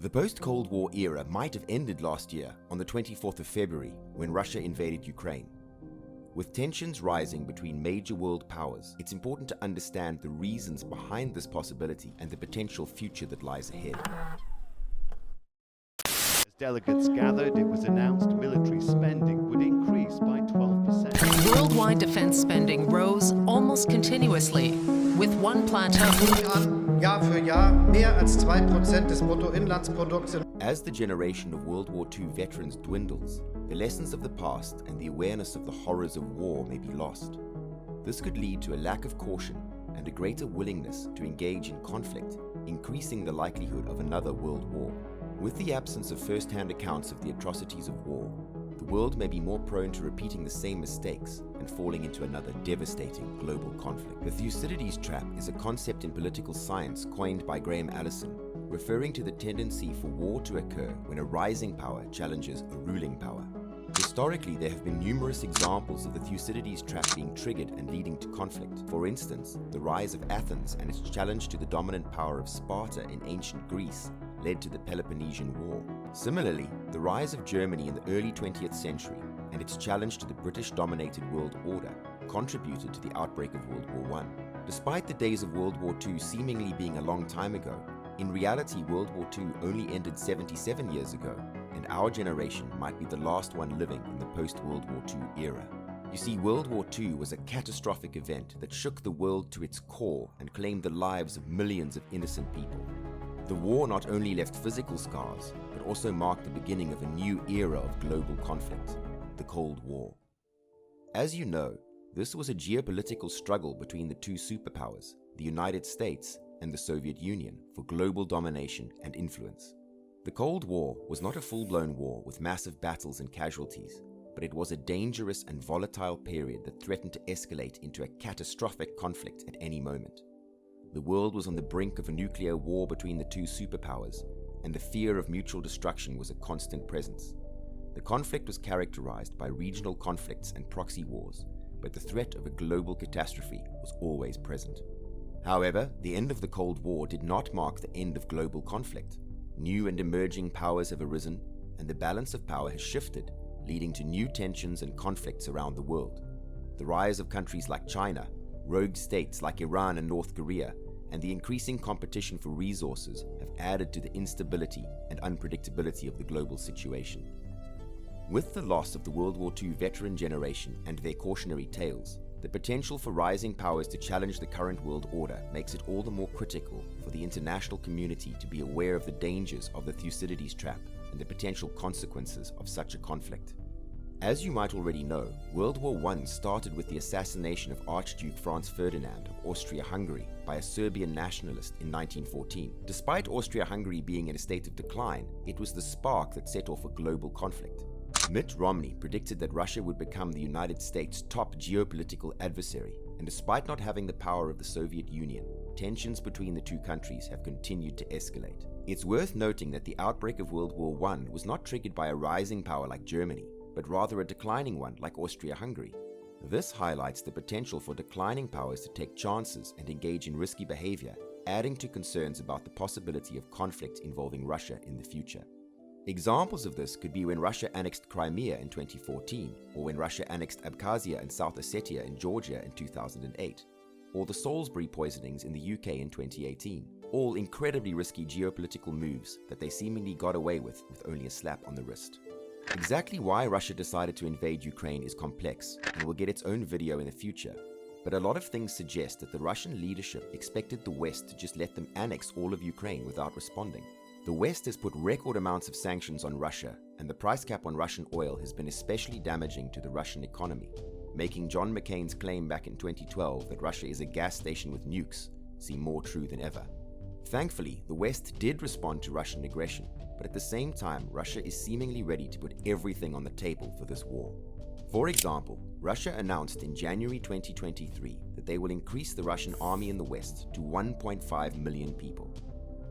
The post-Cold War era might have ended last year on the 24th of February when Russia invaded Ukraine. With tensions rising between major world powers, it's important to understand the reasons behind this possibility and the potential future that lies ahead. As delegates gathered, it was announced military spending would increase by 12%. Worldwide defense spending rose almost continuously, with one plateau. Jahr für Jahr mehr als 2% des Bruttoinlandsprodukts. As the generation of World War II veterans dwindles, the lessons of the past and the awareness of the horrors of war may be lost. This could lead to a lack of caution and a greater willingness to engage in conflict, increasing the likelihood of another world war. With the absence of first-hand accounts of the atrocities of war, the world may be more prone to repeating the same mistakes and falling into another devastating global conflict. The Thucydides trap is a concept in political science coined by Graham Allison, referring to the tendency for war to occur when a rising power challenges a ruling power. Historically, there have been numerous examples of the Thucydides trap being triggered and leading to conflict. For instance, the rise of Athens and its challenge to the dominant power of Sparta in ancient Greece led to the Peloponnesian War. Similarly, the rise of Germany in the early 20th century and its challenge to the British-dominated world order contributed to the outbreak of World War I. Despite the days of World War II seemingly being a long time ago, in reality World War II only ended 77 years ago, and our generation might be the last one living in the post-World War II era. You see, World War II was a catastrophic event that shook the world to its core and claimed the lives of millions of innocent people. The war not only left physical scars, but also marked the beginning of a new era of global conflict, the Cold War. As you know, this was a geopolitical struggle between the two superpowers, the United States and the Soviet Union, for global domination and influence. The Cold War was not a full-blown war with massive battles and casualties, but it was a dangerous and volatile period that threatened to escalate into a catastrophic conflict at any moment. The world was on the brink of a nuclear war between the two superpowers, and the fear of mutual destruction was a constant presence. The conflict was characterized by regional conflicts and proxy wars, but the threat of a global catastrophe was always present. However, the end of the Cold War did not mark the end of global conflict. New and emerging powers have arisen, and the balance of power has shifted, leading to new tensions and conflicts around the world. The rise of countries like China, rogue states like Iran and North Korea, and the increasing competition for resources have added to the instability and unpredictability of the global situation. With the loss of the World War II veteran generation and their cautionary tales, the potential for rising powers to challenge the current world order makes it all the more critical for the international community to be aware of the dangers of the Thucydides trap and the potential consequences of such a conflict. As you might already know, World War I started with the assassination of Archduke Franz Ferdinand of Austria-Hungary by a Serbian nationalist in 1914. Despite Austria-Hungary being in a state of decline, it was the spark that set off a global conflict. Mitt Romney predicted that Russia would become the United States' top geopolitical adversary, and despite not having the power of the Soviet Union, tensions between the two countries have continued to escalate. It's worth noting that the outbreak of World War I was not triggered by a rising power like Germany, but rather a declining one like Austria-Hungary. This highlights the potential for declining powers to take chances and engage in risky behavior, adding to concerns about the possibility of conflict involving Russia in the future. Examples of this could be when Russia annexed Crimea in 2014, or when Russia annexed Abkhazia and South Ossetia in Georgia in 2008, or the Salisbury poisonings in the UK in 2018. All incredibly risky geopolitical moves that they seemingly got away with only a slap on the wrist. Exactly why Russia decided to invade Ukraine is complex and will get its own video in the future, but a lot of things suggest that the Russian leadership expected the West to just let them annex all of Ukraine without responding. The West has put record amounts of sanctions on Russia, and the price cap on Russian oil has been especially damaging to the Russian economy, making John McCain's claim back in 2012 that Russia is a gas station with nukes seem more true than ever. Thankfully, the West did respond to Russian aggression, but at the same time, Russia is seemingly ready to put everything on the table for this war. For example, Russia announced in January 2023 that they will increase the Russian army in the West to 1.5 million people.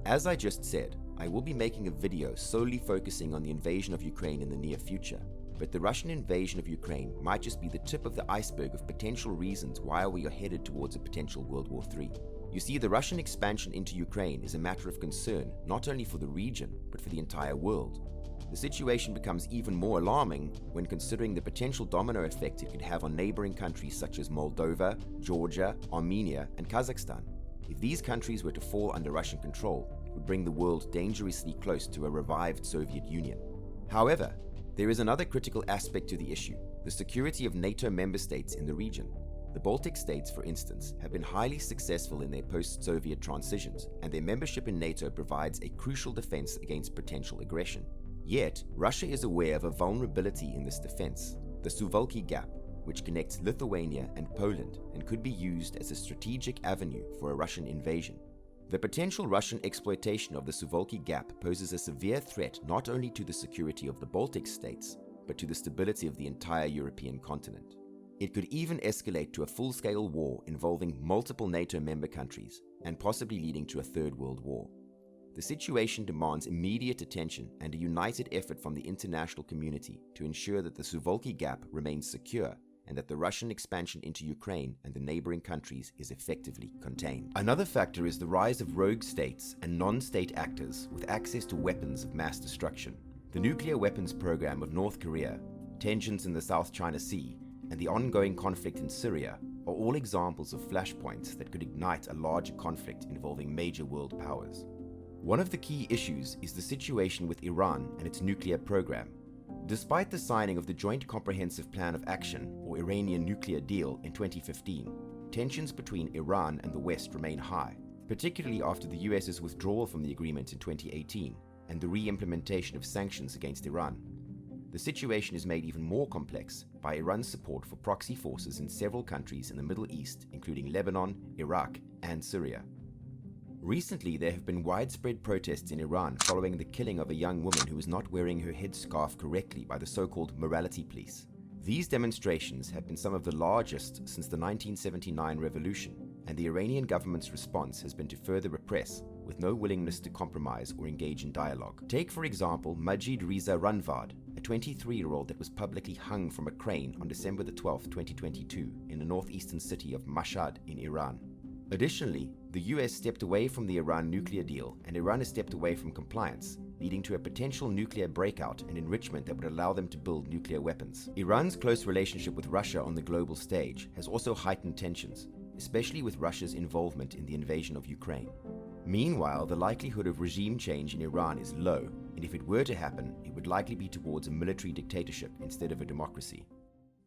As I just said, I will be making a video solely focusing on the invasion of Ukraine in the near future, But the Russian invasion of Ukraine might just be the tip of the iceberg of potential reasons why we are headed towards a potential World War III. You see, the Russian expansion into Ukraine is a matter of concern not only for the region, but for the entire world. The situation becomes even more alarming when considering the potential domino effect it could have on neighboring countries such as Moldova, Georgia, Armenia, and Kazakhstan. If these countries were to fall under Russian control, it would bring the world dangerously close to a revived Soviet Union. However, there is another critical aspect to the issue: the security of NATO member states in the region. The Baltic states, for instance, have been highly successful in their post-Soviet transitions, and their membership in NATO provides a crucial defense against potential aggression. Yet, Russia is aware of a vulnerability in this defense, the Suwalki Gap, which connects Lithuania and Poland and could be used as a strategic avenue for a Russian invasion. The potential Russian exploitation of the Suwalki Gap poses a severe threat not only to the security of the Baltic states, but to the stability of the entire European continent. It could even escalate to a full-scale war involving multiple NATO member countries and possibly leading to a Third World War. The situation demands immediate attention and a united effort from the international community to ensure that the Suwalki Gap remains secure and that the Russian expansion into Ukraine and the neighboring countries is effectively contained. Another factor is the rise of rogue states and non-state actors with access to weapons of mass destruction. The nuclear weapons program of North Korea, tensions in the South China Sea, and the ongoing conflict in Syria are all examples of flashpoints that could ignite a larger conflict involving major world powers. One of the key issues is the situation with Iran and its nuclear program. Despite the signing of the Joint Comprehensive Plan of Action, or Iranian nuclear deal, in 2015, tensions between Iran and the West remain high, particularly after the US's withdrawal from the agreement in 2018 and the re-implementation of sanctions against Iran. The situation is made even more complex by Iran's support for proxy forces in several countries in the Middle East, including Lebanon, Iraq, and Syria. Recently, there have been widespread protests in Iran following the killing of a young woman who was not wearing her headscarf correctly by the so-called morality police. These demonstrations have been some of the largest since the 1979 revolution, and the Iranian government's response has been to further repress, with no willingness to compromise or engage in dialogue. Take, for example, Majid Reza Ranvad, a 23-year-old that was publicly hung from a crane on December 12, 2022, in the northeastern city of Mashhad in Iran. Additionally, the US stepped away from the Iran nuclear deal, and Iran has stepped away from compliance, leading to a potential nuclear breakout and enrichment that would allow them to build nuclear weapons. Iran's close relationship with Russia on the global stage has also heightened tensions, especially with Russia's involvement in the invasion of Ukraine. Meanwhile, the likelihood of regime change in Iran is low, and if it were to happen, it would likely be towards a military dictatorship instead of a democracy.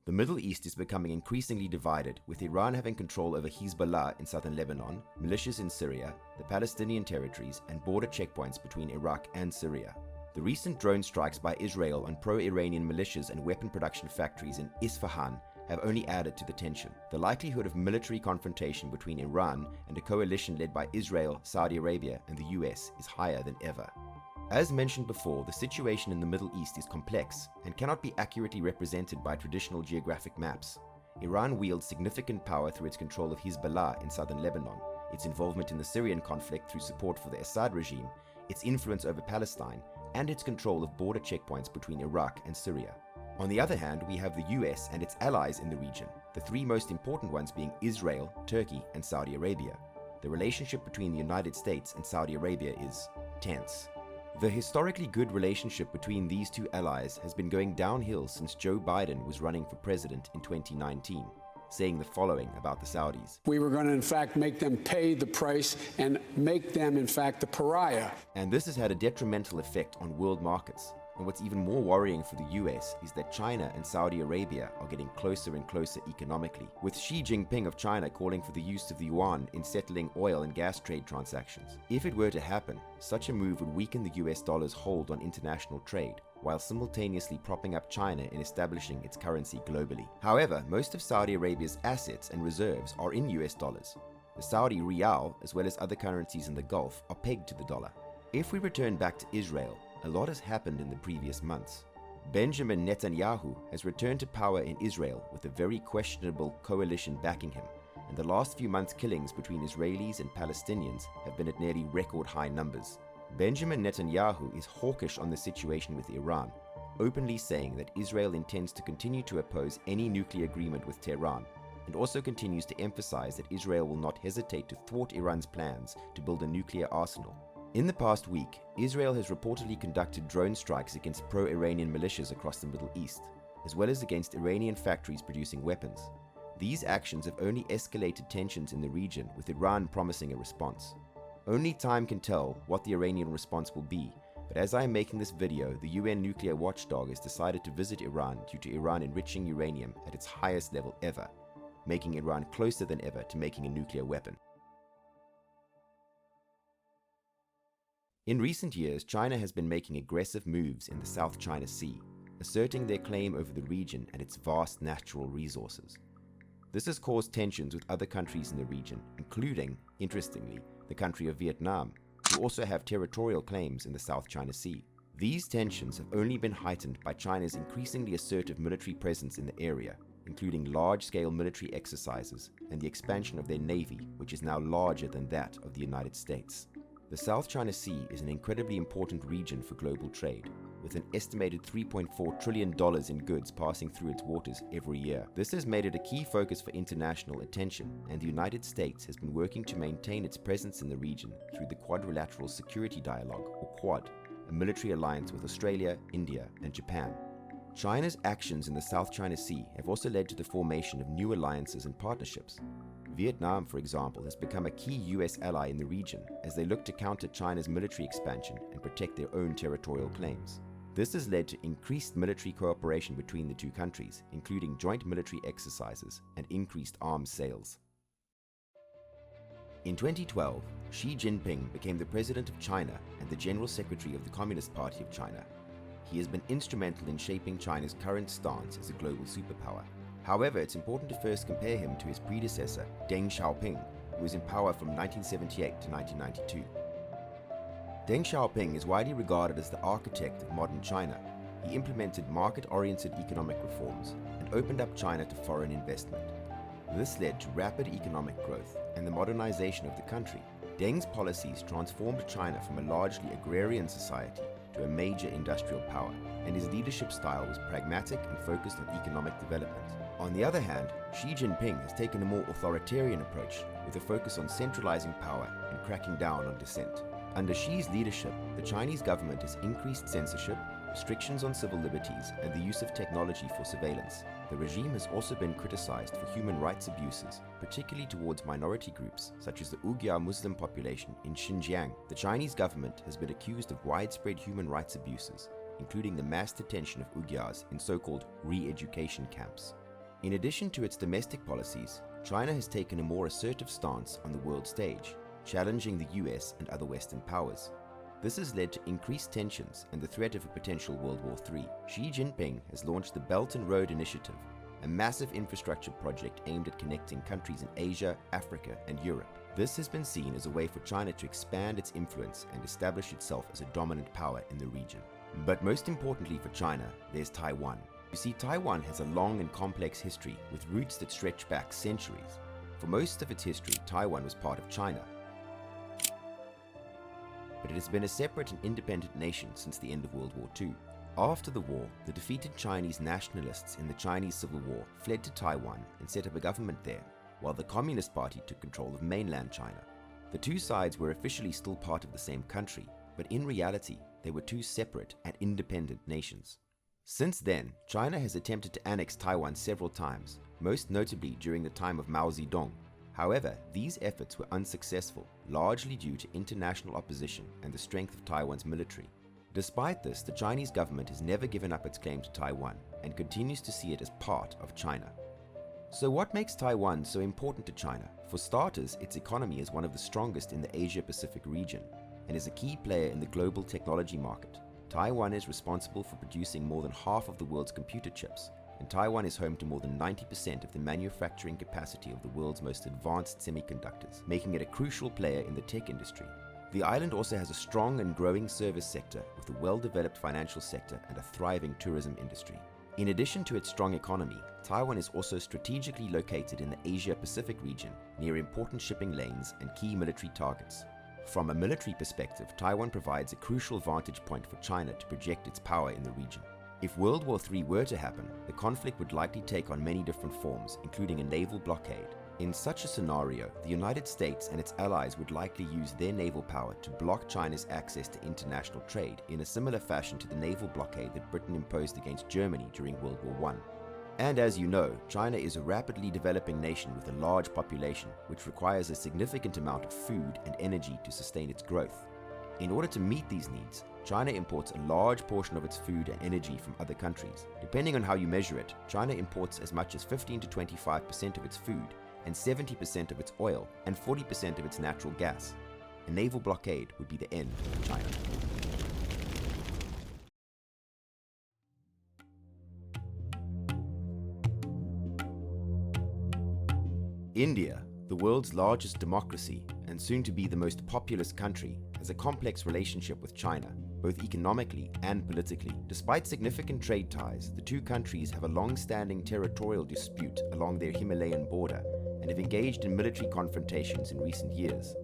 The Middle East is becoming increasingly divided, with Iran having control over Hezbollah in southern Lebanon, militias in Syria, the Palestinian territories, and border checkpoints between Iraq and Syria. The recent drone strikes by Israel on pro-Iranian militias and weapon production factories in Isfahan have only added to the tension. The likelihood of military confrontation between Iran and a coalition led by Israel, Saudi Arabia, and the US is higher than ever. As mentioned before, the situation in the Middle East is complex and cannot be accurately represented by traditional geographic maps. Iran wields significant power through its control of Hezbollah in southern Lebanon, its involvement in the Syrian conflict through support for the Assad regime, its influence over Palestine, and its control of border checkpoints between Iraq and Syria. On the other hand, we have the US and its allies in the region, the three most important ones being Israel, Turkey, and Saudi Arabia. The relationship between the United States and Saudi Arabia is tense. The historically good relationship between these two allies has been going downhill since Joe Biden was running for president in 2019, saying the following about the Saudis. We were going to, in fact, make them pay the price and make them, in fact, the pariah. And this has had a detrimental effect on world markets. And what's even more worrying for the US is that China and Saudi Arabia are getting closer and closer economically, with Xi Jinping of China calling for the use of the yuan in settling oil and gas trade transactions. If it were to happen, such a move would weaken the US dollar's hold on international trade, while simultaneously propping up China in establishing its currency globally. However, most of Saudi Arabia's assets and reserves are in US dollars. The Saudi riyal, as well as other currencies in the Gulf, are pegged to the dollar. If we return back to Israel, a lot has happened in the previous months. Benjamin Netanyahu has returned to power in Israel with a very questionable coalition backing him, and the last few months' killings between Israelis and Palestinians have been at nearly record high numbers. Benjamin Netanyahu is hawkish on the situation with Iran, openly saying that Israel intends to continue to oppose any nuclear agreement with Tehran, and also continues to emphasize that Israel will not hesitate to thwart Iran's plans to build a nuclear arsenal. In the past week, Israel has reportedly conducted drone strikes against pro-Iranian militias across the Middle East, as well as against Iranian factories producing weapons. These actions have only escalated tensions in the region, with Iran promising a response. Only time can tell what the Iranian response will be, but as I am making this video, the UN nuclear watchdog has decided to visit Iran due to Iran enriching uranium at its highest level ever, making Iran closer than ever to making a nuclear weapon. In recent years, China has been making aggressive moves in the South China Sea, asserting their claim over the region and its vast natural resources. This has caused tensions with other countries in the region, including, interestingly, the country of Vietnam, who also have territorial claims in the South China Sea. These tensions have only been heightened by China's increasingly assertive military presence in the area, including large-scale military exercises and the expansion of their navy, which is now larger than that of the United States. The South China Sea is an incredibly important region for global trade, with an estimated $3.4 trillion in goods passing through its waters every year. This has made it a key focus for international attention, and the United States has been working to maintain its presence in the region through the Quadrilateral Security Dialogue, or Quad, a military alliance with Australia, India, and Japan. China's actions in the South China Sea have also led to the formation of new alliances and partnerships. Vietnam, for example, has become a key US ally in the region as they look to counter China's military expansion and protect their own territorial claims. This has led to increased military cooperation between the two countries, including joint military exercises and increased arms sales. In 2012, Xi Jinping became the president of China and the General Secretary of the Communist Party of China. He has been instrumental in shaping China's current stance as a global superpower. However, it's important to first compare him to his predecessor, Deng Xiaoping, who was in power from 1978 to 1992. Deng Xiaoping is widely regarded as the architect of modern China. He implemented market-oriented economic reforms and opened up China to foreign investment. This led to rapid economic growth and the modernization of the country. Deng's policies transformed China from a largely agrarian society to a major industrial power, and his leadership style was pragmatic and focused on economic development. On the other hand, Xi Jinping has taken a more authoritarian approach with a focus on centralizing power and cracking down on dissent. Under Xi's leadership, the Chinese government has increased censorship, restrictions on civil liberties, and the use of technology for surveillance. The regime has also been criticized for human rights abuses, particularly towards minority groups such as the Uyghur Muslim population in Xinjiang. The Chinese government has been accused of widespread human rights abuses, including the mass detention of Uyghurs in so-called re-education camps. In addition to its domestic policies, China has taken a more assertive stance on the world stage, challenging the US and other Western powers. This has led to increased tensions and the threat of a potential World War III. Xi Jinping has launched the Belt and Road Initiative, a massive infrastructure project aimed at connecting countries in Asia, Africa, and Europe. This has been seen as a way for China to expand its influence and establish itself as a dominant power in the region. But most importantly for China, there's Taiwan. You see, Taiwan has a long and complex history with roots that stretch back centuries. For most of its history, Taiwan was part of China, but it has been a separate and independent nation since the end of World War II. After the war, the defeated Chinese nationalists in the Chinese Civil War fled to Taiwan and set up a government there, while the Communist Party took control of mainland China. The two sides were officially still part of the same country, but in reality, they were two separate and independent nations. Since then, China has attempted to annex Taiwan several times, most notably during the time of Mao Zedong. However, these efforts were unsuccessful, largely due to international opposition and the strength of Taiwan's military. Despite this, the Chinese government has never given up its claim to Taiwan and continues to see it as part of China. So what makes Taiwan so important to China? For starters, its economy is one of the strongest in the Asia-Pacific region and is a key player in the global technology market. Taiwan is responsible for producing more than half of the world's computer chips, and Taiwan is home to more than 90% of the manufacturing capacity of the world's most advanced semiconductors, making it a crucial player in the tech industry. The island also has a strong and growing service sector with a well-developed financial sector and a thriving tourism industry. In addition to its strong economy, Taiwan is also strategically located in the Asia-Pacific region, near important shipping lanes and key military targets. From a military perspective, Taiwan provides a crucial vantage point for China to project its power in the region. If World War III were to happen, the conflict would likely take on many different forms, including a naval blockade. In such a scenario, the United States and its allies would likely use their naval power to block China's access to international trade in a similar fashion to the naval blockade that Britain imposed against Germany during World War I. And as you know, China is a rapidly developing nation with a large population, which requires a significant amount of food and energy to sustain its growth. In order to meet these needs, China imports a large portion of its food and energy from other countries. Depending on how you measure it, China imports as much as 15 to 25% of its food, and 70% of its oil, and 40% of its natural gas. A naval blockade would be the end of China. India, the world's largest democracy and soon to be the most populous country, has a complex relationship with China, both economically and politically. Despite significant trade ties, the two countries have a long-standing territorial dispute along their Himalayan border and have engaged in military confrontations in recent years.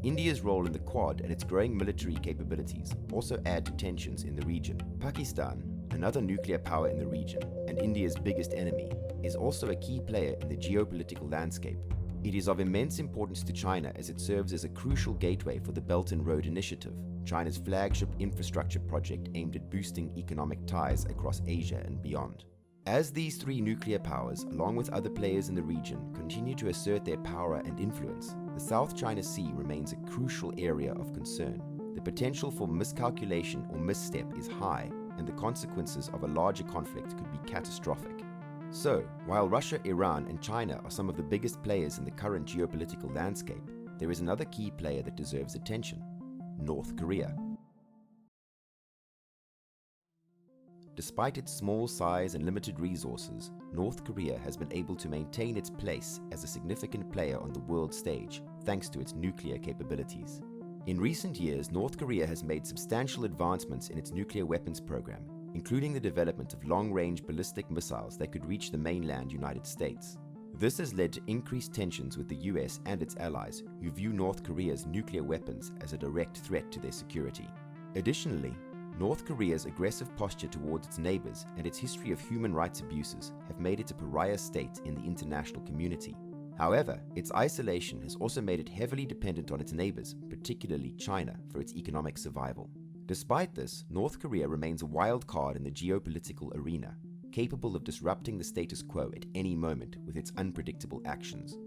India's role in the Quad and its growing military capabilities also add to tensions in the region. Pakistan, another nuclear power in the region and India's biggest enemy, is also a key player in the geopolitical landscape. It is of immense importance to China as it serves as a crucial gateway for the Belt and Road Initiative, China's flagship infrastructure project aimed at boosting economic ties across Asia and beyond. As these three nuclear powers, along with other players in the region, continue to assert their power and influence, the South China Sea remains a crucial area of concern. The potential for miscalculation or misstep is high, and the consequences of a larger conflict could be catastrophic. So, while Russia, Iran, and China are some of the biggest players in the current geopolitical landscape, there is another key player that deserves attention: North Korea. Despite its small size and limited resources, North Korea has been able to maintain its place as a significant player on the world stage, thanks to its nuclear capabilities. In recent years, North Korea has made substantial advancements in its nuclear weapons program, including the development of long-range ballistic missiles that could reach the mainland United States. This has led to increased tensions with the US and its allies, who view North Korea's nuclear weapons as a direct threat to their security. Additionally, North Korea's aggressive posture towards its neighbors and its history of human rights abuses have made it a pariah state in the international community. However, its isolation has also made it heavily dependent on its neighbors, particularly China, for its economic survival. Despite this, North Korea remains a wild card in the geopolitical arena, capable of disrupting the status quo at any moment with its unpredictable actions.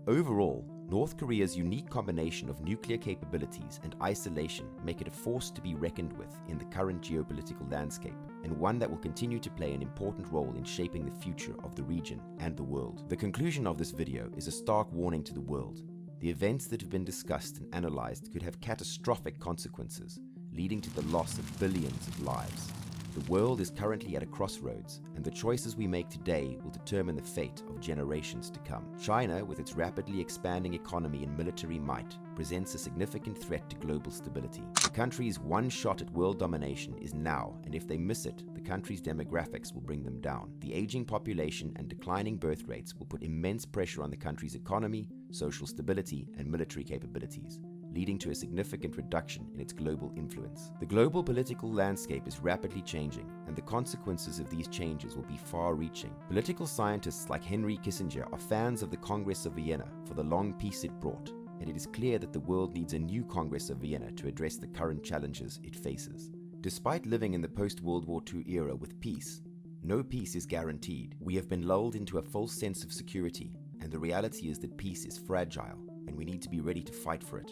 Overall, North Korea's unique combination of nuclear capabilities and isolation make it a force to be reckoned with in the current geopolitical landscape, and one that will continue to play an important role in shaping the future of the region and the world. The conclusion of this video is a stark warning to the world. The events that have been discussed and analyzed could have catastrophic consequences, leading to the loss of billions of lives. The world is currently at a crossroads, and the choices we make today will determine the fate of generations to come. China, with its rapidly expanding economy and military might, presents a significant threat to global stability. The country's one shot at world domination is now, and if they miss it, the country's demographics will bring them down. The aging population and declining birth rates will put immense pressure on the country's economy, social stability, and military capabilities, leading to a significant reduction in its global influence. The global political landscape is rapidly changing, and the consequences of these changes will be far-reaching. Political scientists like Henry Kissinger are fans of the Congress of Vienna for the long peace it brought, and it is clear that the world needs a new Congress of Vienna to address the current challenges it faces. Despite living in the post-World War II era with peace, no peace is guaranteed. We have been lulled into a false sense of security, and the reality is that peace is fragile, and we need to be ready to fight for it.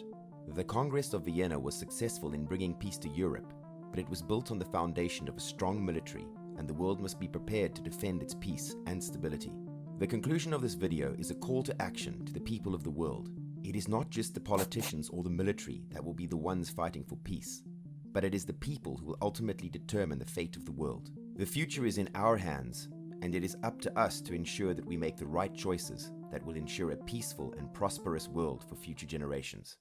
The Congress of Vienna was successful in bringing peace to Europe, but it was built on the foundation of a strong military, and the world must be prepared to defend its peace and stability. The conclusion of this video is a call to action to the people of the world. It is not just the politicians or the military that will be the ones fighting for peace, but it is the people who will ultimately determine the fate of the world. The future is in our hands, and it is up to us to ensure that we make the right choices that will ensure a peaceful and prosperous world for future generations.